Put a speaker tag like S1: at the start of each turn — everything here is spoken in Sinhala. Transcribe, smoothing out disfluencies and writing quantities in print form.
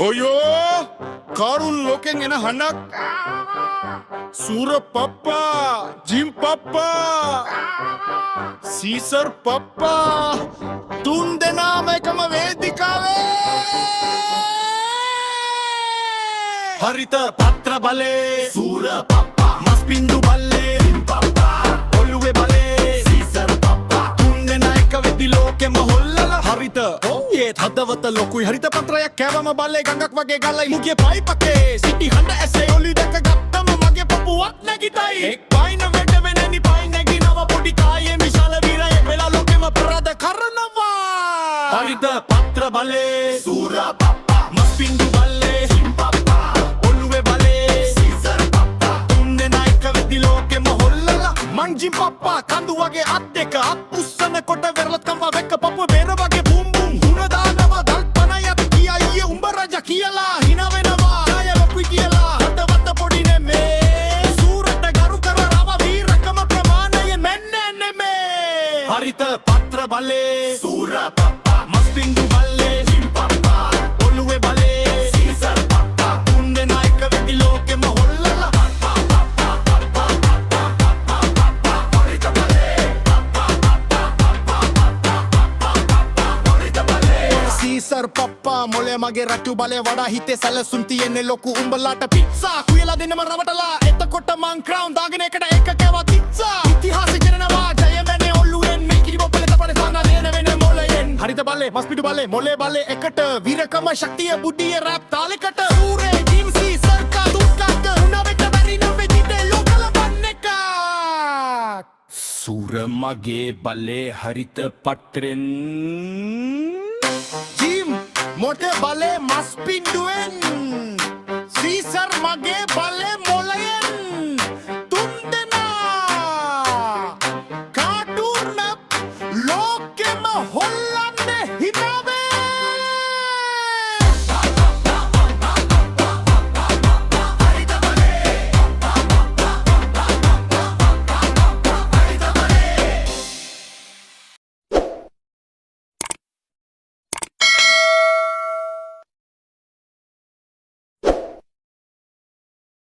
S1: ඔයෝ කරුන් ලෝකෙන් එන හඬක් සූර පප්පා ජිම් පප්පා සීසර් පප්පා තුන් දෙනාම එකම වේදිකාවේ හරිත පත්‍ර බලේ සූර පප්පා මස් බින්දු බලේ ජිම් පප්පා ඔළුවේ බලේ සීසර් පප්පා තුන් දෙනා එක වෙදි ලෝකෙම හොල්ලලා හරිත හදවත ලොකුයි හරිත පත්‍රයක් කෑවම බල්ලේ ගඟක් වගේ ගලයි මුගේ පයිපකේ සිටි හඬ ඇසේ ඔලි දැක ගත්තම මගේ පපුවක් නැගිතයි එක් පයින් වෙඩ වෙනනි පයින් නැගිනව පොඩි කායේ විශාල වීරයෙක් වෙලා ලෝකෙම ප්‍රරද කරනවා හරිත පත්‍ර බලේ සූර පප්පා මස් බින්දු බලේ ජිම් පප්පා ඔළුවේ බලේ සීසර් පප්පා තුන් දෙනා එක වෙදි ලෝකෙම හොල්ලලා මං ජිම් පප්පා කඳු වගේ අත් දෙක අත් උස්සන කොට වෙරළත් කම්වා වෙක්ක පපුව බේර වගේ කියලා හින වෙනවා ණය ලොකුයි කියලා හදවත පොඩි නෙමේ සූරට ගරු කර රව වීරකම ප්‍රමාණයෙන් මෙන්නේ නෙමේ හරිත පත්‍ර බලේ සූර පප්පා මස් බින්දු බලේ ජිම් පප්පා ඔළුවේ බලේ සීසර් පප්පා තුන් දෙනා එක වෙදි ලෝකෙම හොල්ලලා හරිත බලේ හරිත බලේ සීසර් පප්පා මොලේ මගේ රටු බලේ වඩා හිතේ සැලසුම් තියෙන්නේ ලොකු උඹලාට පිට්සා කුයලා දෙන්නම රවටලා එතකොට මං ක්‍රවුන් දාගෙන එකට එක කෑවා තිත්සා ඉතිහාසෙ කරනවා ජය මැනේ ඔල්ලුවෙන් මේ කිරි බොප්පලේ තපනේ සානා දෙන වෙන්නේ මොලයෙන් හරිත බලේ මස් පිටු බලේ මොලේ බලේ එකට වීරකම ශක්තිය බුද්ධිය රැප් තාලෙකට සූරේ ජීම්සි සර්කා දුක්කක් උනවෙට බැරි නම් වෙදිතේ ලෝකල බන්නේක සූර මගේ බලේ හරිත පත්‍රෙන් ජිම් මොටේ බලේ මස් පින්ඩුවෙන්